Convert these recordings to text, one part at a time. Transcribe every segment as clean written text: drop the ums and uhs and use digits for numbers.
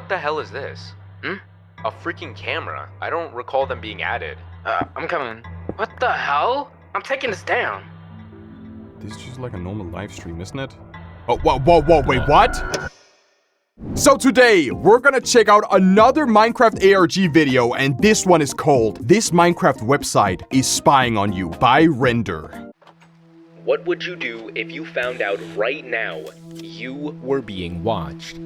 What the hell is this? A freaking camera. I don't recall them being added. I'm coming. What the hell? I'm taking this down. This is just like a normal live stream, isn't it? Oh, whoa, wait, what? So today, we're gonna check out another Minecraft ARG video, and this one is called "This Minecraft Website is Spying on You" by Render. What would you do if you found out right now you were being watched?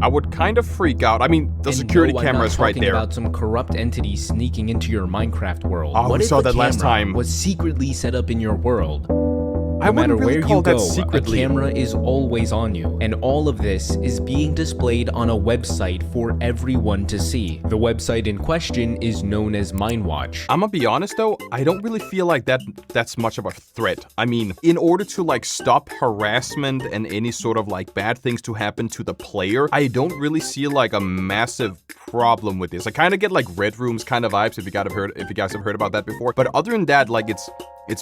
I would kind of freak out. I mean, the security camera is right there. About some corrupt entity sneaking into your Minecraft world. Oh, we saw that last time. Was secretly set up in your world. I wouldn't really call that secretly. A camera is always on you, and all of this is being displayed on a website for everyone to see. The website in question is known as MineWatch. I'm gonna be honest though, I don't really feel like that's much of a threat. I mean, in order to like stop harassment and any sort of like bad things to happen to the player, I don't really see like a massive problem with this. I kind of get like Red Rooms kind of vibes if you guys have heard about that before. But other than that, like it's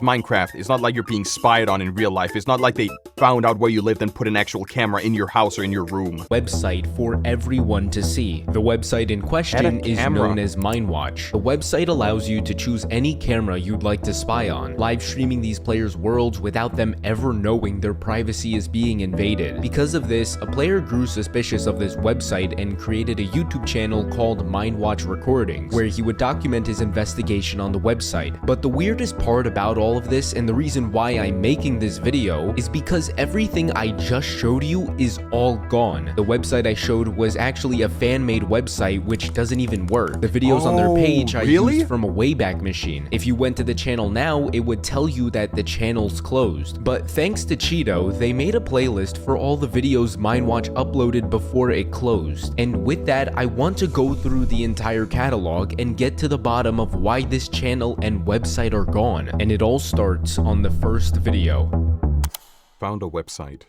Minecraft. It's not like you're being spied on in real life. It's not like they found out where you lived and put an actual camera in your house or in your room. Website for everyone to see. The website in question is known as MineWatch. The website allows you to choose any camera you'd like to spy on, live streaming these players' worlds without them ever knowing their privacy is being invaded. Because of this, a player grew suspicious of this website and created a YouTube channel called MineWatch Recordings, where he would document his investigation on the website. But the weirdest part about all of this, and the reason why I'm making this video, is because everything I just showed you is all gone. The website I showed was actually a fan-made website which doesn't even work. The videos on their page I used from a Wayback Machine. If you went to the channel now, it would tell you that the channel's closed. But thanks to Cheeto, they made a playlist for all the videos MineWatch uploaded before it closed. And with that, I want to go through the entire catalog and get to the bottom of why this channel and website are gone. And it all starts on the first video. Found a website.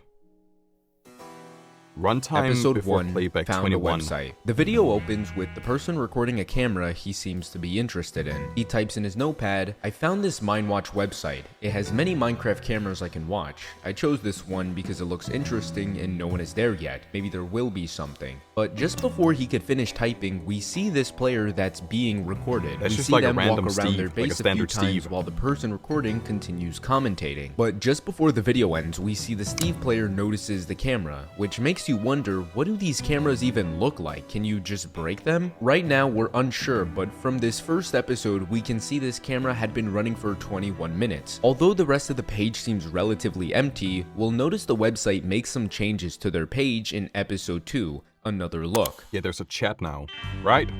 Runtime Episode before 1, playback found 21. a website. The video opens with the person recording a camera he seems to be interested in. He types in his notepad, "I found this MineWatch website. It has many Minecraft cameras I can watch. I chose this one because it looks interesting and no one is there yet. Maybe there will be something." But just before he could finish typing, we see this player that's being recorded. That's we just see like a them random walk around Steve, their like a base a few standard times Steve. while the person recording continues commentating. But just before the video ends, we see the Steve player notices the camera, which makes you wonder, what do these cameras even look like? Can you just break them? Right now, we're unsure, but from this first episode, we can see this camera had been running for 21 minutes. Although the rest of the page seems relatively empty, we'll notice the website makes some changes to their page in episode 2, Another Look. Yeah, there's a chat now, right?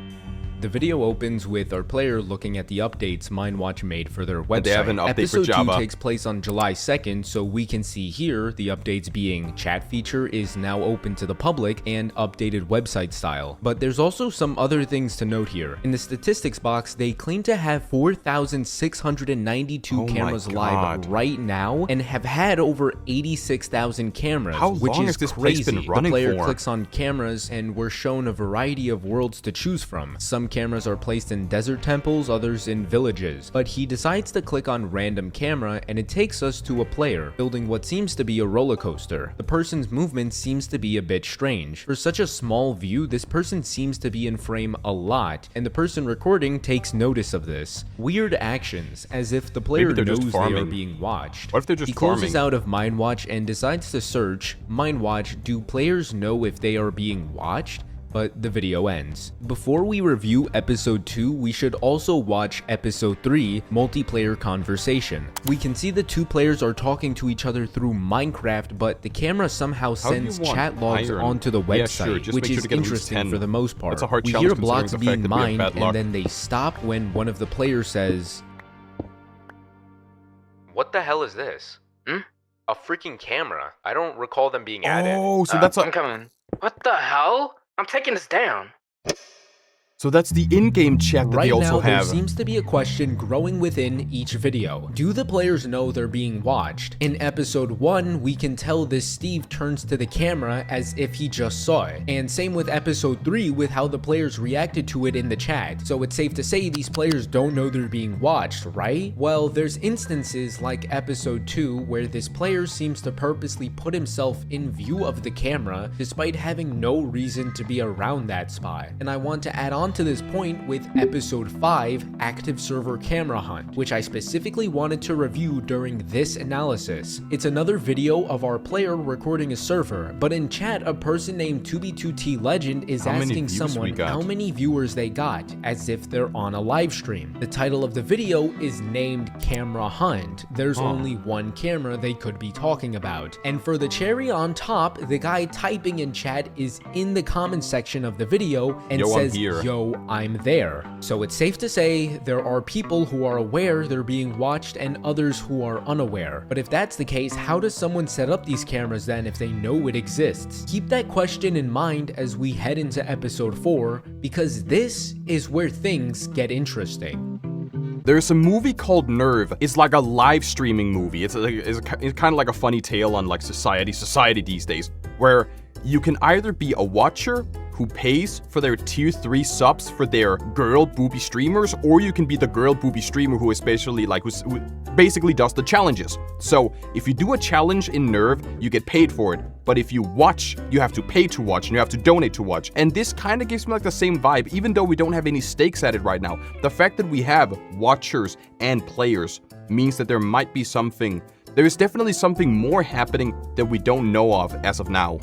The video opens with our player looking at the updates MineWatch made for their website. And they have an update Episode for Java. 2 takes place on July 2nd, so we can see here the updates being chat feature is now open to the public and updated website style. But there's also some other things to note here. In the statistics box, they claim to have 4,692 cameras live right now and have had over 86,000 cameras, which long is has this place crazy. been running The player for? clicks on cameras and we're shown a variety of worlds to choose from. Some cameras are placed in desert temples, others in villages. But he decides to click on random camera and it takes us to a player building what seems to be a roller coaster. The person's movement seems to be a bit strange. For such a small view, this person seems to be in frame a lot, and the person recording takes notice of this. Weird actions, as if the player knows they are being watched. What if they're just He closes out of MineWatch and decides to search, MineWatch, do players know if they are being watched? But the video ends. Before we review episode 2, we should also watch episode 3, Multiplayer Conversation. We can see the two players are talking to each other through Minecraft, but the camera somehow sends chat logs onto the website, which is interesting for the most part. That's a hard We challenge hear blocks considering the fact being that we have mined, bad luck. and then they stop when one of the players says, What the hell is this? A freaking camera. I don't recall them being added. Oh, so that's I'm coming. What the hell? I'm taking this down. So that's the in-game chat that Right they also now, there have. seems to be a question growing within each video. Do the players know they're being watched? In episode 1, we can tell this Steve turns to the camera as if he just saw it. And same with episode 3 with how the players reacted to it in the chat. So it's safe to say these players don't know they're being watched, right? Well, there's instances like episode 2 where this player seems to purposely put himself in view of the camera despite having no reason to be around that spot. And I want to add on to this point with episode 5, active server camera hunt, which I specifically wanted to review during this analysis. It's another video of our player recording a server, but in chat a person named 2b2t legend is asking someone how many viewers they got, as if they're on a live stream. The title of the video is named Camera Hunt. There's only one camera they could be talking about. And for the cherry on top, the guy typing in chat is in the comment section of the video and says, "Yo, I'm there." So it's safe to say there are people who are aware they're being watched and others who are unaware. But if that's the case, how does someone set up these cameras then if they know it exists? Keep that question in mind as we head into episode 4, because this is where things get interesting. There's a movie called Nerve. It's like a live streaming movie. It's kind of like a funny tale on like society these days, where you can either be a watcher who pays for their tier 3 subs for their girl booby streamers, or you can be the girl booby streamer who especially like who basically does the challenges. So if you do a challenge in Nerve, you get paid for it. But if you watch, you have to pay to watch and you have to donate to watch. And this kind of gives me like the same vibe, even though we don't have any stakes at it right now. The fact that we have watchers and players means that there might be something. There is definitely something more happening that we don't know of as of now.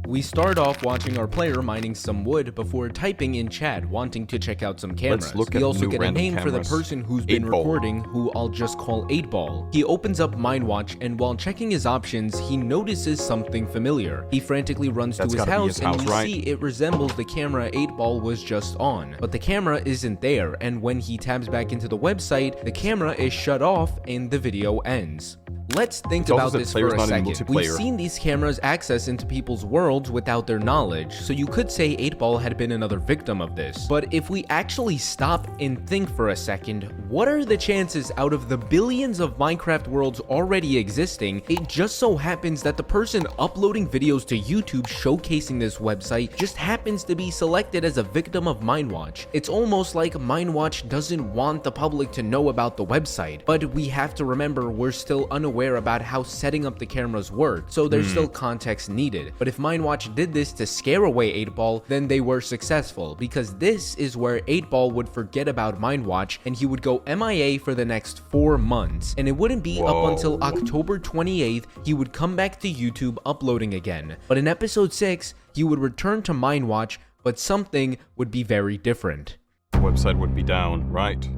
We start off watching our player mining some wood before typing in chat wanting to check out some cameras. We also get a name for the person who's been recording, who I'll just call 8ball. He opens up MineWatch, and while checking his options, he notices something familiar. He frantically runs to his house, and we see it resembles the camera 8ball was just on. But the camera isn't there, and when he tabs back into the website, the camera is shut off and the video ends. Let's think about this for a second. We've seen these cameras access into people's worlds without their knowledge, so you could say 8ball had been another victim of this. But if we actually stop and think for a second, what are the chances out of the billions of Minecraft worlds already existing, it just so happens that the person uploading videos to YouTube showcasing this website just happens to be selected as a victim of MineWatch? It's almost like MineWatch doesn't want the public to know about the website, but we have to remember we're still unaware about how setting up the cameras work, so there's still context needed. But if MineWatch did this to scare away 8ball, then they were successful, because this is where 8ball would forget about MineWatch and he would go MIA for the next 4 months, and it wouldn't be up until October 28th he would come back to YouTube uploading again. But in episode 6, he would return to MineWatch, but something would be very different. The website would be down, right?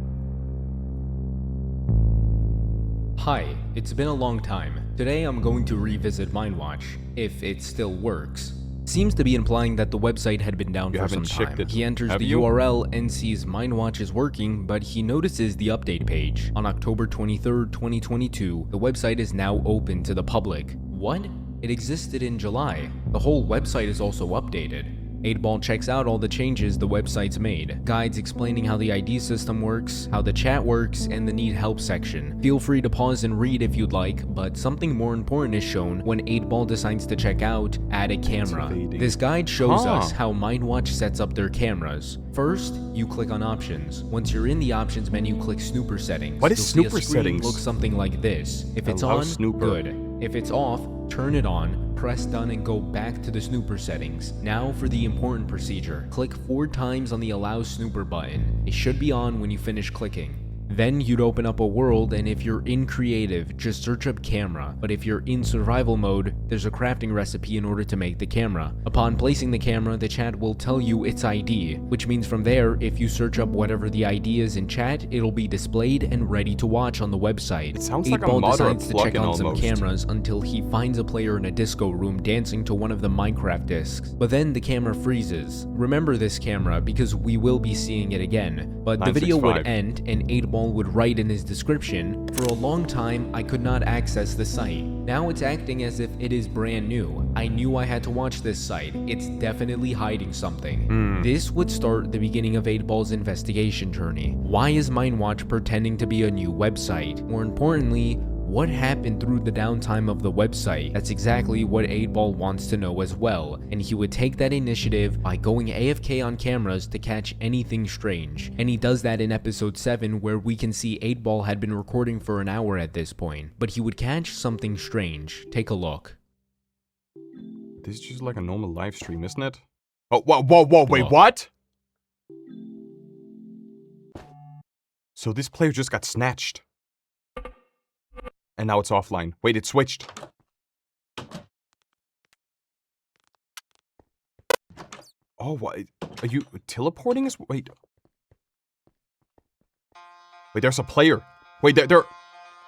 Hi, it's been a long time. Today I'm going to revisit MineWatch, if it still works. Seems to be implying that the website had been down for some time. He enters the URL and sees MineWatch is working, but he notices the update page. On October 23rd, 2022, the website is now open to the public. What? It existed in July. The whole website is also updated. 8ball checks out all the changes the website's made. Guides explaining how the ID system works, how the chat works, and the need help section. Feel free to pause and read if you'd like, but something more important is shown when 8ball decides to check out add a camera. This guide shows us how MineWatch sets up their cameras. First, you click on options. Once you're in the options menu, click snooper settings. What is snooper settings? Looks something like this. If it's on, good. If it's off, turn it on, press done and go back to the snooper settings. Now for the important procedure. Click 4 times on the allow snooper button. It should be on when you finish clicking. Then you'd open up a world, and if you're in creative, just search up camera. But if you're in survival mode, there's a crafting recipe in order to make the camera. Upon placing the camera, the chat will tell you its ID, which means from there, if you search up whatever the ID is in chat, it'll be displayed and ready to watch on the website. It sounds like a moderate decides to check on some cameras until he finds a player in a disco room dancing to one of the Minecraft discs. But then the camera freezes. Remember this camera because we will be seeing it again. But the video would end and 8ball Eightball would write in his description, "For a long time, I could not access the site. Now it's acting as if it is brand new. I knew I had to watch this site. It's definitely hiding something." This would start the beginning of Eightball's investigation journey. Why is MineWatch pretending to be a new website? More importantly, what happened through the downtime of the website? That's exactly what Eightball wants to know as well, and he would take that initiative by going AFK on cameras to catch anything strange. And he does that in episode 7, where we can see Eightball had been recording for an hour at this point, but he would catch something strange. Take a look. This is just like a normal live stream, isn't it? Oh, whoa, wait, what? So this player just got snatched. And now it's offline. Wait, it switched. Oh, what? Are you teleporting us? Wait. Wait, there's a player. Wait, there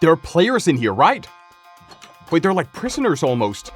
are players in here, right? Wait, they're like prisoners almost.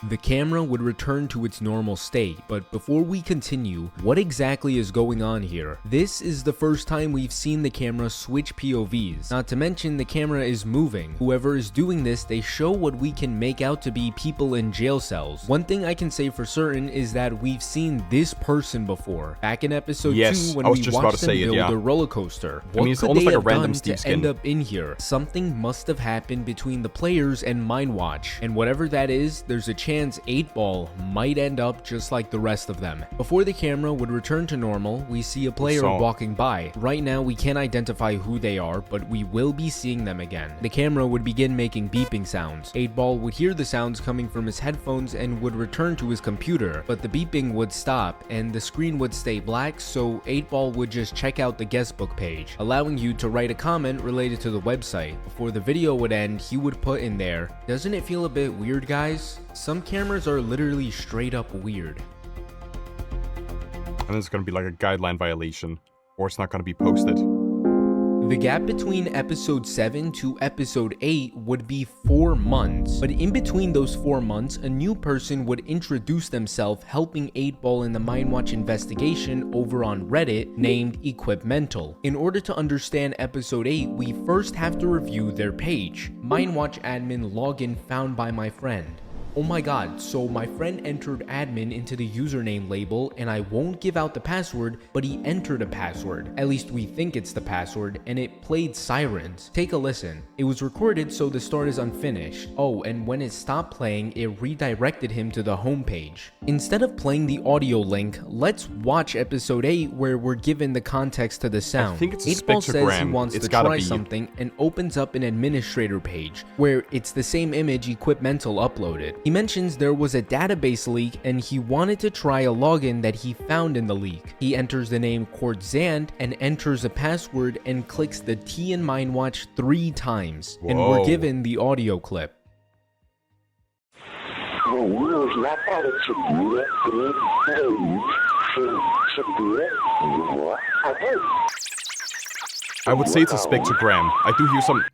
The camera would return to its normal state, but before we continue, what exactly is going on here? This is the first time we've seen the camera switch POVs. Not to mention the camera is moving. Whoever is doing this, they show what we can make out to be people in jail cells. One thing I can say for certain is that we've seen this person before. Back in episode 2 when we watched them build a roller coaster. What it's could almost they like a have random done Steve to skin. end up in here? Something must have happened between the players and MineWatch, and whatever that is, there's a chance 8-Ball might end up just like the rest of them. Before the camera would return to normal, we see a player walking by. Right now we can't identify who they are, but we will be seeing them again. The camera would begin making beeping sounds. 8-Ball would hear the sounds coming from his headphones and would return to his computer, but the beeping would stop and the screen would stay black, so 8-Ball would just check out the guestbook page, allowing you to write a comment related to the website. Before the video would end, he would put in there, "Doesn't it feel a bit weird, guys? Some cameras are literally straight up weird." And it's gonna be like a guideline violation, or it's not gonna be posted. The gap between episode 7 to episode 8 would be 4 months, but in between those 4 months, a new person would introduce themselves helping 8-Ball in the MineWatch investigation over on Reddit named Equipmental. In order to understand episode 8, we first have to review their page. MineWatch admin login found by my friend. Oh my god, so my friend entered admin into the username label, and I won't give out the password, but he entered a password. At least we think it's the password, and it played sirens. Take a listen. It was recorded, so the start is unfinished. Oh, and when it stopped playing, it redirected him to the homepage. Instead of playing the audio link, let's watch episode 8 where we're given the context to the sound. I think it's a 8-Ball says he wants to try be something and opens up an administrator page where it's the same image Equipmental uploaded. He mentions there was a database leak and he wanted to try a login that he found in the leak. He enters the name Kortzand and enters a password and clicks the T in MineWatch 3 times. And we're given the audio clip. I would say it's a spectrogram. I do hear some...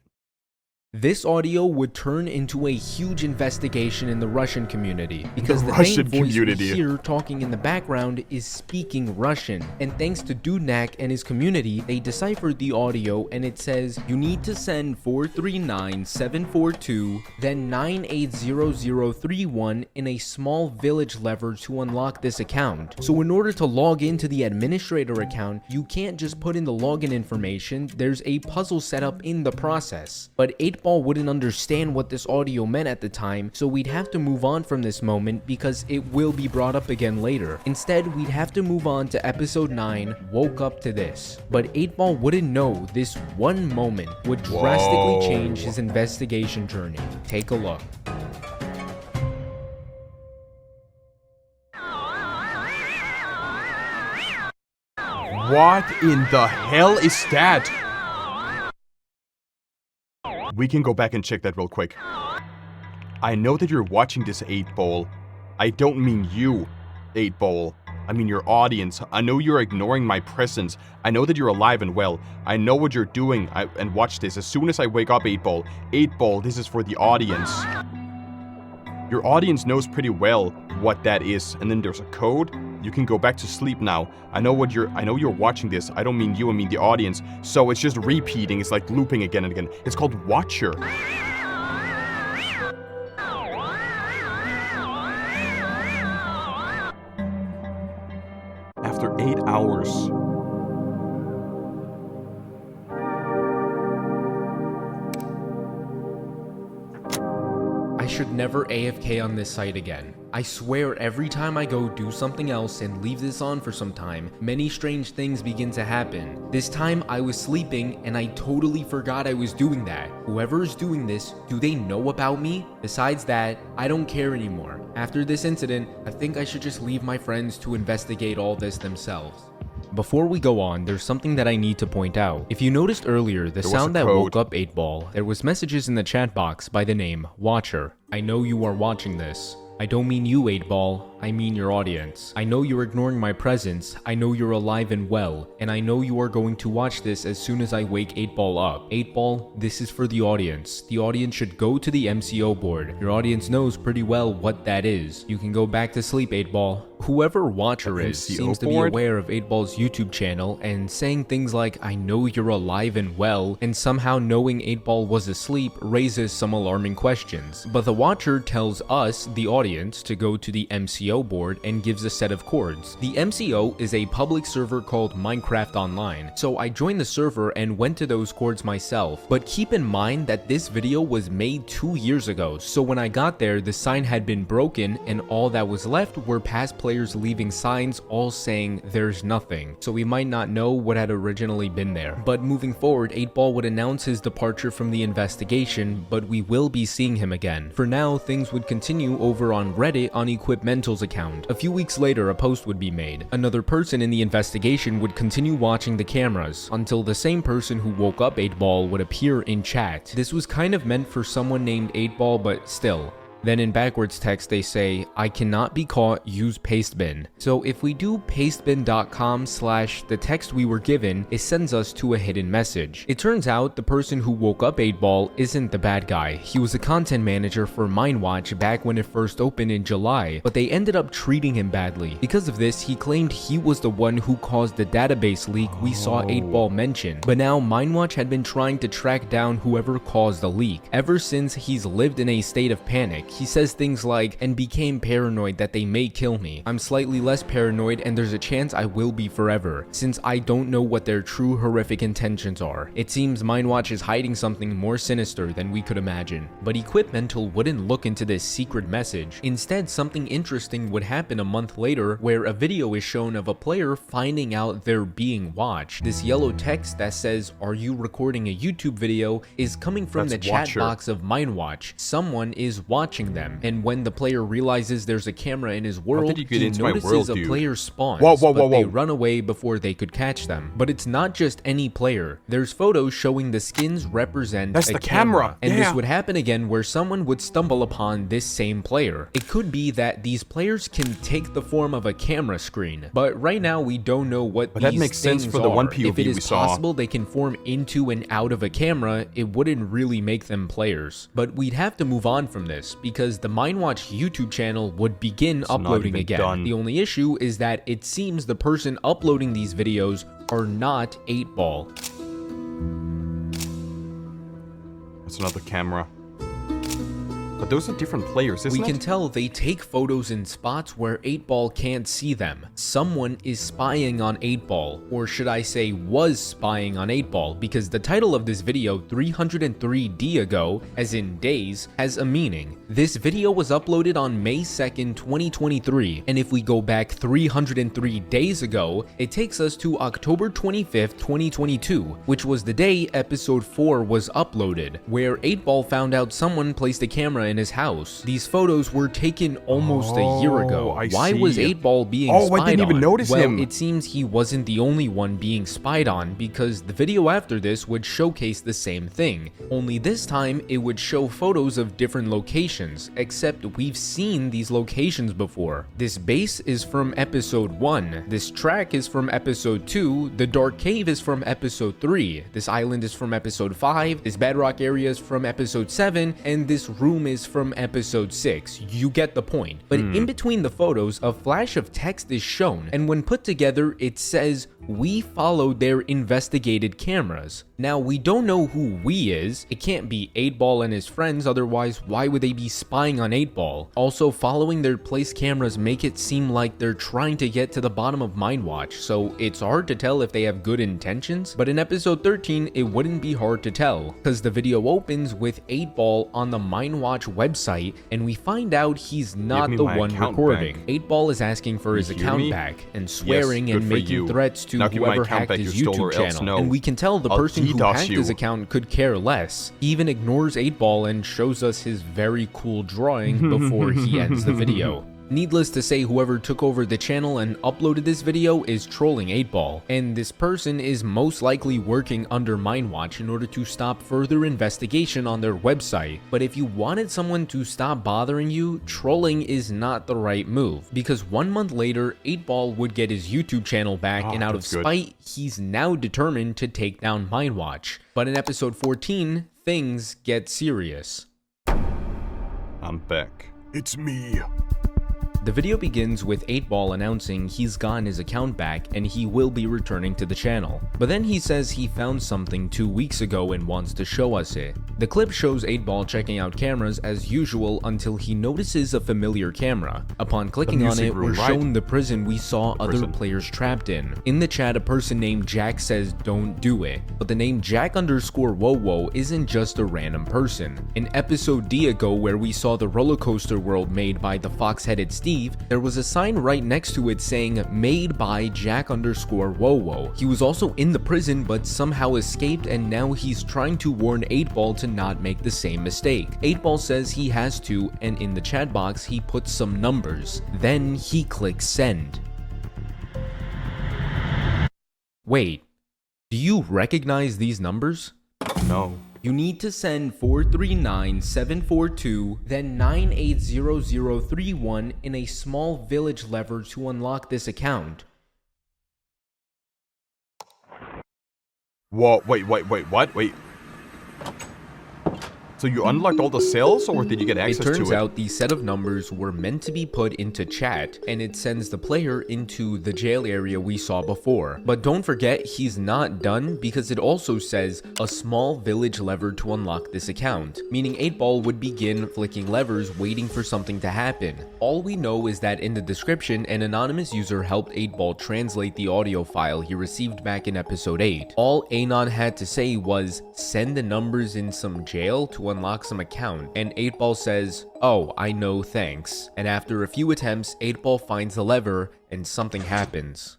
This audio would turn into a huge investigation in the Russian community because the Russian main voice community. we hear talking in the background is speaking Russian. And thanks to Dudnak and his community, they deciphered the audio and it says, "You need to send 439742, then 980031 in a small village lever to unlock this account." So in order to log into the administrator account, you can't just put in the login information. There's a puzzle set up in the process. But 8-Ball wouldn't understand what this audio meant at the time, so we'd have to move on from this moment because it will be brought up again later. Instead, we'd have to move on to episode 9, Woke Up to This. But 8-Ball wouldn't know this one moment would drastically change his investigation journey. Take a look. What in the hell is that? We can go back and check that real quick. I know that you're watching this 8-Ball. I don't mean you, 8-Ball. I mean your audience. I know you're ignoring my presence. I know that you're alive and well. I know what you're doing. And watch this. As soon as I wake up, 8-Ball. 8-Ball, this is for the audience. Your audience knows pretty well what that is, and then there's a code. You can go back to sleep now. I know you're watching this. I don't mean you, I mean the audience. So it's just repeating. It's like looping again and again. It's called Watcher. After 8 hours. I should never AFK on this site again. I swear every time I go do something else and leave this on for some time, many strange things begin to happen. This time I was sleeping and I totally forgot I was doing that. Whoever is doing this, do they know about me? Besides that, I don't care anymore. After this incident, I think I should just leave my friends to investigate all this themselves. Before we go on, there's something that I need to point out. If you noticed earlier, the sound that woke up 8ball, there was messages in the chat box by the name Watcher. I know you are watching this. I don't mean you, 8ball. I mean your audience. I know you're ignoring my presence. I know you're alive and well. And I know you are going to watch this as soon as I wake 8ball up. 8ball, this is for the audience. The audience should go to the MCO board. Your audience knows pretty well what that is. You can go back to sleep, 8ball. Whoever Watcher is seems to be aware of 8ball's YouTube channel and saying things like, I know you're alive and well, and somehow knowing 8ball was asleep raises some alarming questions. But the Watcher tells us, the audience, to go to the MCO board and gives a set of chords. The MCO is a public server called Minecraft Online, so I joined the server and went to those chords myself. But keep in mind that this video was made 2 years ago, so when I got there, the sign had been broken and all that was left were past players leaving signs all saying there's nothing, so we might not know what had originally been there. But moving forward, 8ball would announce his departure from the investigation, but we will be seeing him again. For now, things would continue over on Reddit on Equipmental's account. A few weeks later, a post would be made. Another person in the investigation would continue watching the cameras until the same person who woke up 8ball would appear in chat. This was kind of meant for someone named 8ball, but still. Then in backwards text they say, I cannot be caught, use pastebin. So if we do pastebin.com/ the text we were given, it sends us to a hidden message. It turns out the person who woke up 8ball isn't the bad guy. He was a content manager for MineWatch back when it first opened in July, but they ended up treating him badly. Because of this, he claimed he was the one who caused the database leak we saw 8ball mention. But now MineWatch had been trying to track down whoever caused the leak. Ever since, he's lived in a state of panic. He says things like, and became paranoid that they may kill me. I'm slightly less paranoid and there's a chance I will be forever, since I don't know what their true horrific intentions are. It seems MineWatch is hiding something more sinister than we could imagine. But Equipmental wouldn't look into this secret message. Instead, something interesting would happen a month later where a video is shown of a player finding out they're being watched. This yellow text that says, are you recording a YouTube video, is coming from the chat box of MineWatch. Someone is watching them, and when the player realizes there's a camera in his world, he notices a player spawns, but they run away before they could catch them. But it's not just any player. There's photos showing the skins represent a camera. And this would happen again where someone would stumble upon this same player. It could be that these players can take the form of a camera screen, but right now we don't know what these that makes things sense for the one POV if it is we saw. possible they can form into and out of a camera, it wouldn't really make them players. But we'd have to move on from this, because the MineWatch YouTube channel would begin uploading again. The only issue is that it seems the person uploading these videos are not 8ball. That's another camera. But those are different players, isn't it? We can tell they take photos in spots where 8ball can't see them. Someone is spying on 8ball, or should I say was spying on 8ball, because the title of this video, 303D ago, as in days, has a meaning. This video was uploaded on May 2nd, 2023, and if we go back 303 days ago, it takes us to October 25th, 2022, which was the day episode 4 was uploaded, where 8ball found out someone placed a camera in his house. These photos were taken almost a year ago. Why was 8ball being spied on? I didn't even notice him. It seems he wasn't the only one being spied on, because the video after this would showcase the same thing. Only this time, it would show photos of different locations, except we've seen these locations before. This base is from episode 1, this track is from episode 2, the dark cave is from episode 3, this island is from episode 5, this bedrock area is from episode 7, and this room is is from episode 6, you get the point. But in between the photos, a flash of text is shown, and when put together, it says, "We followed their investigated cameras." Now, we don't know who "we" is. It can't be 8ball and his friends, otherwise why would they be spying on 8ball? Also, following their place cameras make it seem like they're trying to get to the bottom of MineWatch, so it's hard to tell if they have good intentions. But in episode 13, it wouldn't be hard to tell, because the video opens with 8ball on the MineWatch website, and we find out he's not the one recording. 8ball is asking for his account back, and swearing and making threats to whoever hacked his YouTube channel. And we can tell the person who hacked his account could care less. He even ignores 8ball and shows us his very cool drawing before he ends the video. Needless to say, whoever took over the channel and uploaded this video is trolling 8ball, and this person is most likely working under MineWatch in order to stop further investigation on their website. But if you wanted someone to stop bothering you, trolling is not the right move, because 1 month later, 8ball would get his YouTube channel back, and out of spite, he's now determined to take down MineWatch. But in episode 14, things get serious. I'm back. It's me. The video begins with 8ball announcing he's gotten his account back and he will be returning to the channel. But then he says he found something 2 weeks ago and wants to show us it. The clip shows 8ball checking out cameras as usual until he notices a familiar camera. Upon clicking on it, we're shown the prison we saw other players trapped in. In the chat, a person named Jack says don't do it, but the name Jack_WoWo isn't just a random person. In episode D ago, where we saw the roller coaster world made by the fox-headed Steve, there was a sign right next to it saying made by Jack_WoWo. He was also in the prison but somehow escaped, and now he's trying to warn 8ball to not make the same mistake. 8ball says he has to, and in the chat box he puts some numbers. Then he clicks send. Wait, do you recognize these numbers? No. You need to send 439742, then 980031 in a small village lever to unlock this account. Whoa, wait, what? Wait. So you unlocked all the cells, or did you get access to it? It turns out these set of numbers were meant to be put into chat, and it sends the player into the jail area we saw before. But don't forget, he's not done, because it also says a small village lever to unlock this account, meaning 8ball would begin flicking levers waiting for something to happen. All we know is that in the description, an anonymous user helped 8ball translate the audio file he received back in episode 8. All Anon had to say was, send the numbers in some jail to unlock some account, and 8ball says, "Oh, I know, thanks." And after a few attempts, 8ball finds the lever and something happens.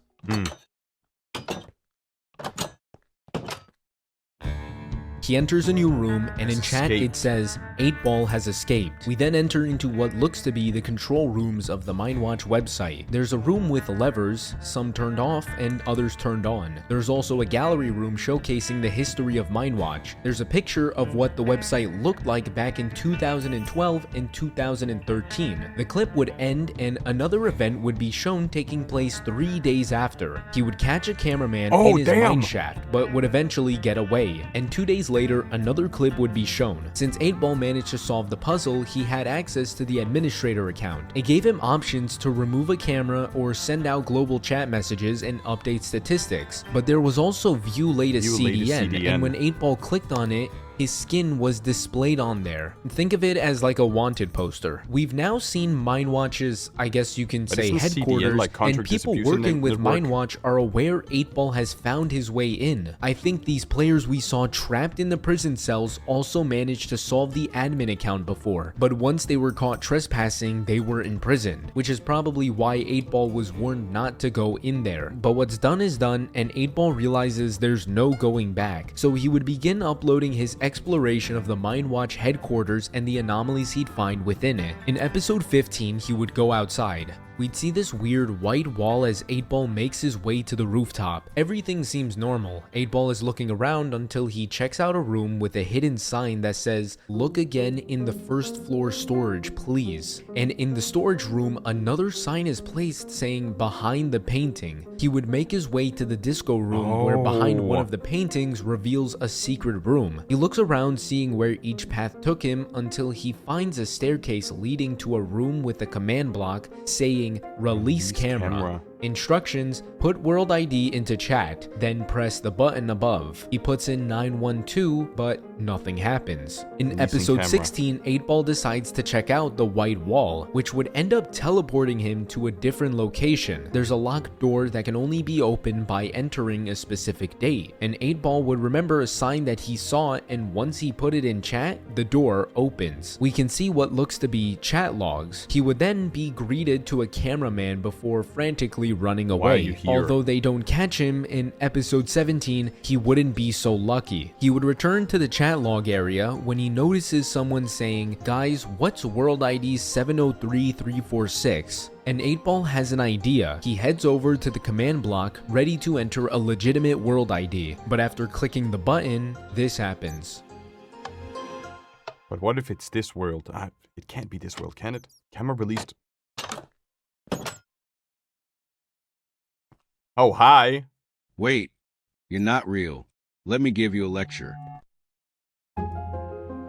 He enters a new room, and in chat it says 8ball has escaped. We then enter into what looks to be the control rooms of the MineWatch website. There's a room with levers, some turned off and others turned on. There's also a gallery room showcasing the history of MineWatch. There's a picture of what the website looked like back in 2012 and 2013. The clip would end and another event would be shown taking place 3 days after. He would catch a cameraman in his mine shaft, but would eventually get away. And 2 days later, another clip would be shown. Since 8ball managed to solve the puzzle, he had access to the administrator account. It gave him options to remove a camera or send out global chat messages and update statistics. But there was also view latest CDN, and when 8ball clicked on it, his skin was displayed on there. Think of it as like a wanted poster. We've now seen MineWatch's, I guess you can say, headquarters, and people working with MineWatch are aware 8ball has found his way in. I think these players we saw trapped in the prison cells also managed to solve the admin account before, but once they were caught trespassing, they were imprisoned, which is probably why 8ball was warned not to go in there. But what's done is done, and 8ball realizes there's no going back, so he would begin uploading his exploration of the MineWatch headquarters and the anomalies he'd find within it. In episode 15, he would go outside. We'd see this weird white wall as 8Ball makes his way to the rooftop. Everything seems normal. 8Ball is looking around until he checks out a room with a hidden sign that says, "Look again in the first floor storage, please." And in the storage room, another sign is placed saying, "Behind the painting." He would make his way to the disco room where behind one of the paintings reveals a secret room. He looks around seeing where each path took him until he finds a staircase leading to a room with a command block saying, "Release camera." Instructions: put world ID into chat, then press the button above. He puts in 912, but nothing happens. In episode 16, 8Ball decides to check out the white wall, which would end up teleporting him to a different location. There's a locked door that can only be opened by entering a specific date, and 8Ball would remember a sign that he saw, and once he put it in chat, the door opens. We can see what looks to be chat logs. He would then be greeted to a cameraman before frantically running away. Although they don't catch him in episode 17, he wouldn't be so lucky. He would return to the chat log area when he notices someone saying, "Guys, what's world ID 703346? And 8Ball has an idea. He heads over to the command block, ready to enter a legitimate world ID. But after clicking the button, this happens. But what if it's this world? It can't be this world, can it? Camera released. Oh, hi. Wait, you're not real. Let me give you a lecture.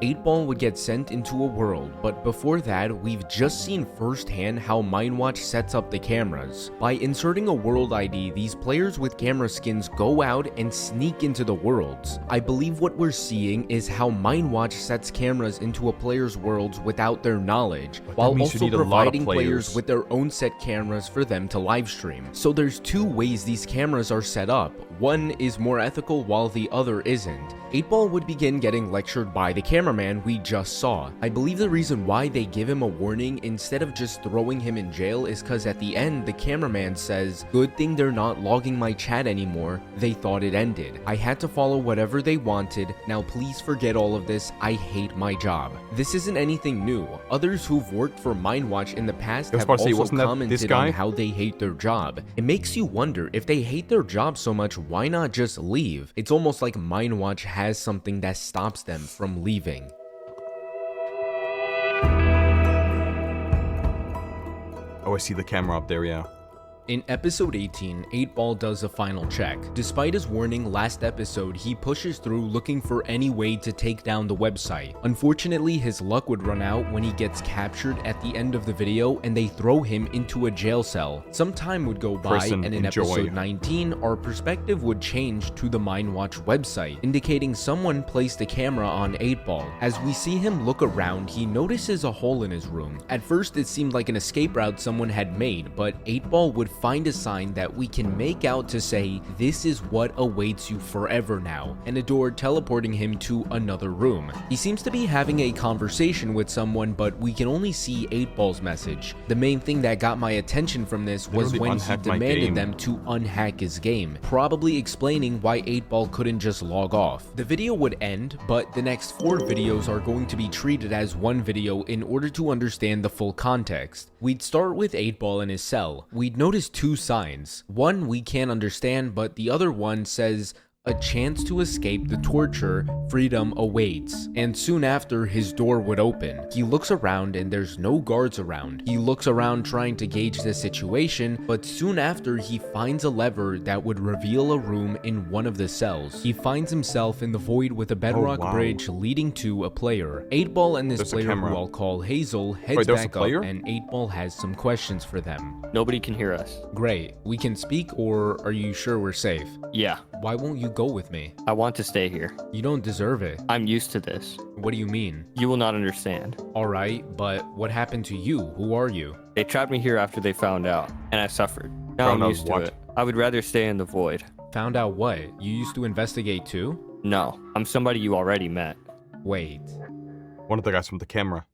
8Ball would get sent into a world, but before that, we've just seen firsthand how MineWatch sets up the cameras. By inserting a world ID, these players with camera skins go out and sneak into the worlds. I believe what we're seeing is how MineWatch sets cameras into a player's worlds without their knowledge, while also providing players with their own set cameras for them to livestream. So there's two ways these cameras are set up. One is more ethical while the other isn't. 8Ball would begin getting lectured by the cameraman we just saw. I believe the reason why they give him a warning instead of just throwing him in jail is cause at the end the cameraman says, "Good thing they're not logging my chat anymore, they thought it ended. I had to follow whatever they wanted, now please forget all of this, I hate my job." This isn't anything new. Others who've worked for MineWatch in the past have also commented on how they hate their job. It makes you wonder, if they hate their job so much, why not just leave? It's almost like MineWatch has something that stops them from leaving. Oh, I see the camera up there, yeah. In episode 18, 8Ball does a final check. Despite his warning last episode, he pushes through looking for any way to take down the website. Unfortunately, his luck would run out when he gets captured at the end of the video and they throw him into a jail cell. Some time would go by and in episode 19, our perspective would change to the MineWatch website, indicating someone placed a camera on 8Ball. As we see him look around, he notices a hole in his room. At first, it seemed like an escape route someone had made, but 8Ball would find a sign that we can make out to say, "This is what awaits you forever now," and a door teleporting him to another room. He seems to be having a conversation with someone, but we can only see 8Ball's message. The main thing that got my attention from this was when he demanded them to unhack his game, probably explaining why 8Ball couldn't just log off. The video would end, but the next 4 videos are going to be treated as one video in order to understand the full context. We'd start with 8Ball in his cell. We'd notice 2 signs. One we can't understand, but the other one says, "A chance to escape the torture, freedom awaits." And soon after, his door would open. He looks around and there's no guards around. He looks around trying to gauge the situation, but soon after he finds a lever that would reveal a room in one of the cells. He finds himself in the void with a bedrock bridge leading to a player. 8Ball and this player, who I'll call Hazel, heads back up, and 8Ball has some questions for them. Nobody can hear us. Great. We can speak, or are you sure we're safe? Yeah. Why won't you go with me? I want to stay here. You don't deserve it. I'm used to this. What do you mean? You will not understand. Alright, but what happened to you? Who are you? They trapped me here after they found out, and I suffered. Now I'm used to it. I would rather stay in the void. Found out what? You used to investigate too? No, I'm somebody you already met. Wait. One of the guys from the camera.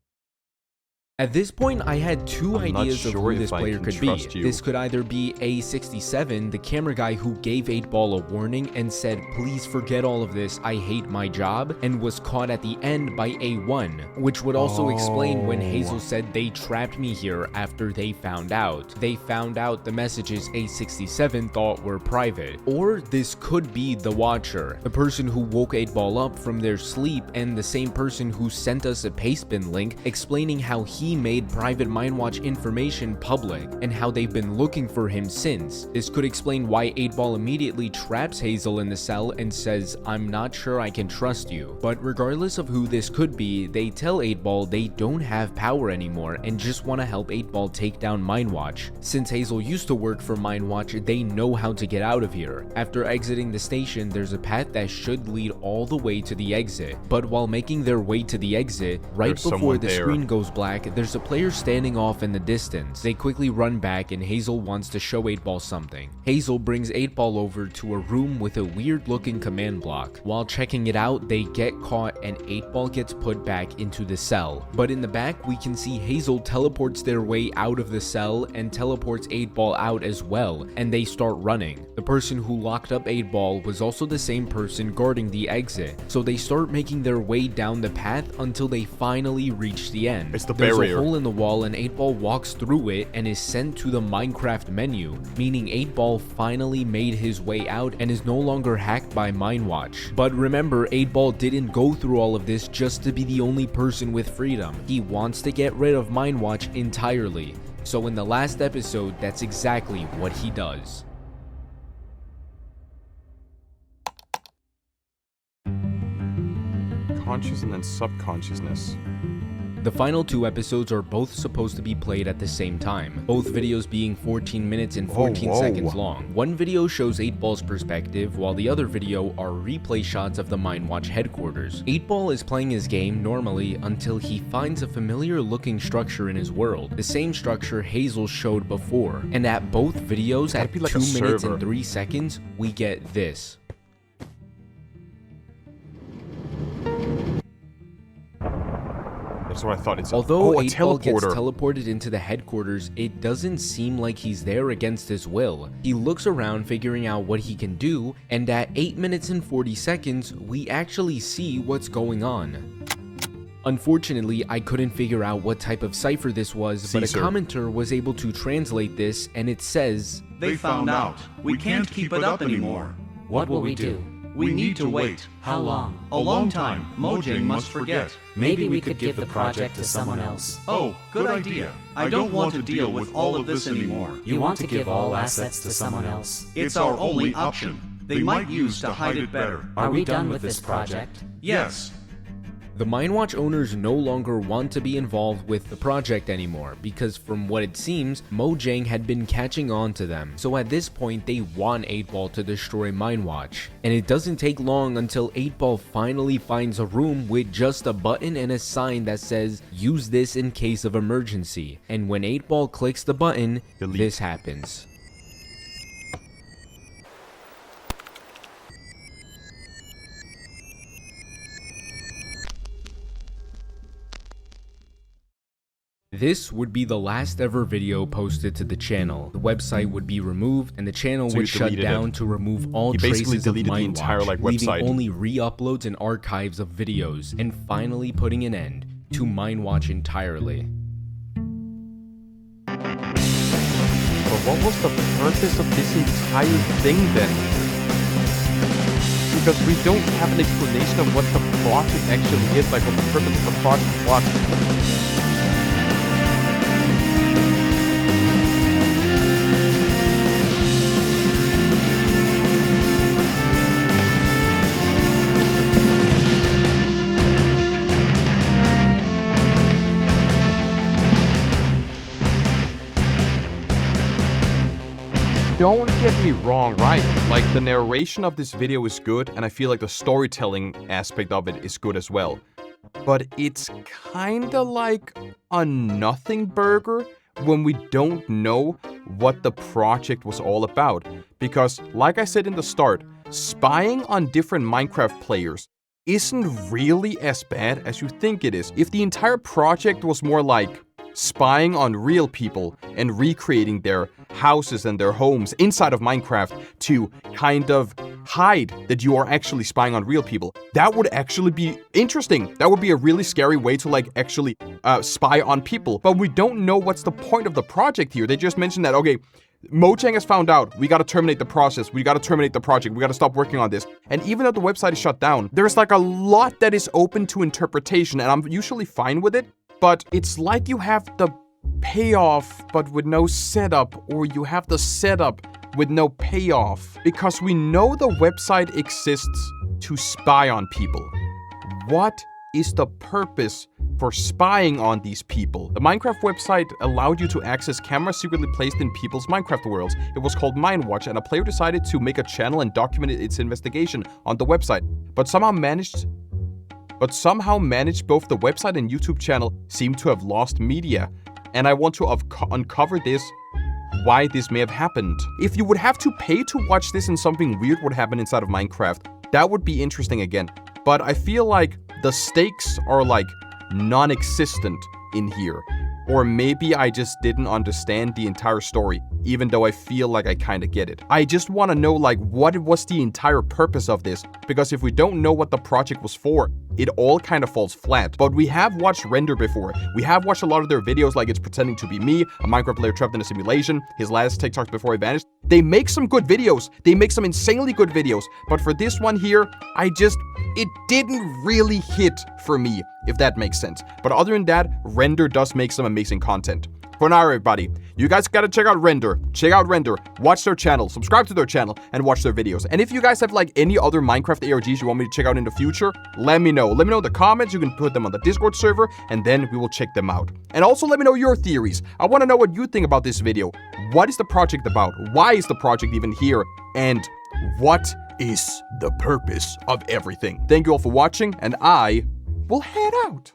At this point, I had two I'm not ideas of sure who if this I player can could be. trust you. This could either be A67, the camera guy who gave 8Ball a warning and said, please forget all of this, I hate my job, and was caught at the end by A1, which would also explain when Hazel said they trapped me here after they found out. They found out the messages A67 thought were private. Or this could be the Watcher, the person who woke 8Ball up from their sleep and the same person who sent us a pastebin link explaining how he made private MineWatch information public and how they've been looking for him since. This could explain why 8Ball immediately traps Hazel in the cell and says, I'm not sure I can trust you. But regardless of who this could be, they tell 8Ball they don't have power anymore and just want to help 8Ball take down MineWatch. Since Hazel used to work for MineWatch, they know how to get out of here. After exiting the station, there's a path that should lead all the way to the exit. But while making their way to the exit, right before the screen goes black, there's a player standing off in the distance. They quickly run back and Hazel wants to show 8Ball something. Hazel brings 8Ball over to a room with a weird looking command block. While checking it out, they get caught and 8Ball gets put back into the cell. But in the back, we can see Hazel teleports their way out of the cell and teleports 8Ball out as well, and they start running. The person who locked up 8Ball was also the same person guarding the exit, so they start making their way down the path until they finally reach the end. It's the There's barrier. a hole in the wall and 8Ball walks through it and is sent to the Minecraft menu, meaning 8Ball finally made his way out and is no longer hacked by MineWatch. But remember, 8Ball didn't go through all of this just to be the only person with freedom. He wants to get rid of MineWatch entirely. So in the last episode, that's exactly what he does. Conscious and then subconsciousness. The final two episodes are both supposed to be played at the same time, both videos being 14 minutes and 14 seconds long. One video shows 8Ball's perspective, while the other video are replay shots of the MineWatch headquarters. 8Ball is playing his game normally until he finds a familiar looking structure in his world, the same structure Hazel showed before. And at both videos, at 2 minutes and 3 seconds, we get this. That's what I thought. It's Although a 8Ball gets teleporter. teleported into the headquarters, it doesn't seem like he's there against his will. He looks around figuring out what he can do, and at 8 minutes and 40 seconds, we actually see what's going on. Unfortunately, I couldn't figure out what type of cipher this was, but a commenter was able to translate this, and it says, They found out. We can't keep it up anymore. What will we do? We need to wait. How long? A long time. Mojang must forget. Maybe we could give the project to someone else. Oh, good idea. I don't want to deal with all of this anymore. You want to give all assets to someone else? It's our only option. They might use to hide it better. Are we done with this project? Yes. The MineWatch owners no longer want to be involved with the project anymore because from what it seems, Mojang had been catching on to them. So at this point, they want 8Ball to destroy MineWatch. And it doesn't take long until 8Ball finally finds a room with just a button and a sign that says, use this in case of emergency. And when 8Ball clicks the button, this happens. This would be the last ever video posted to the channel. The website would be removed and the channel would shut down to remove all traces of MineWatch, leaving only re-uploads and archives of videos, and finally putting an end to MineWatch entirely. But what was the purpose of this entire thing then? Because we don't have an explanation of what the project actually is, like what the purpose of the project was. Don't get me wrong, right? Like, the narration of this video is good, and I feel like the storytelling aspect of it is good as well. But it's kinda like a nothing burger when we don't know what the project was all about. Because, like I said in the start, spying on different Minecraft players isn't really as bad as you think it is. If the entire project was more like spying on real people and recreating their houses and their homes inside of Minecraft to kind of hide that you are actually spying on real people. That would actually be interesting. That would be a really scary way to like actually spy on people. But we don't know what's the point of the project here. They just mentioned that, okay, Mojang has found out, we gotta terminate the process, we gotta terminate the project, we gotta stop working on this. And even though the website is shut down, there's like a lot that is open to interpretation, and I'm usually fine with it, but it's like you have the payoff but with no setup, or you have the setup with no payoff. Because we know the website exists to spy on people. What is the purpose for spying on these people? The Minecraft website allowed you to access cameras secretly placed in people's Minecraft worlds. It was called MineWatch, and a player decided to make a channel and documented its investigation on the website, but somehow managed both the website and YouTube channel seem to have lost media. And I want to uncover this, why this may have happened. If you would have to pay to watch this and something weird would happen inside of Minecraft, that would be interesting again. But I feel like the stakes are like non-existent in here. Or maybe I just didn't understand the entire story, even though I feel like I kind of get it. I just want to know, like, what was the entire purpose of this? Because if we don't know what the project was for, it all kind of falls flat. But we have watched Render before. We have watched a lot of their videos, like It's Pretending to Be Me, a Minecraft player trapped in a simulation, his last TikToks before he vanished. They make some good videos. They make some insanely good videos. But for this one here, it didn't really hit for me, if that makes sense. But other than that, Render does make some amazing content. For now, everybody, you guys gotta check out Render. Check out Render, watch their channel, subscribe to their channel, and watch their videos. And if you guys have like any other Minecraft ARGs you want me to check out in the future, let me know. Let me know in the comments. You can put them on the Discord server, and then we will check them out. And also let me know your theories. I want to know what you think about this video. What is the project about? Why is the project even here? And what is the purpose of everything? Thank you all for watching, and I will head out.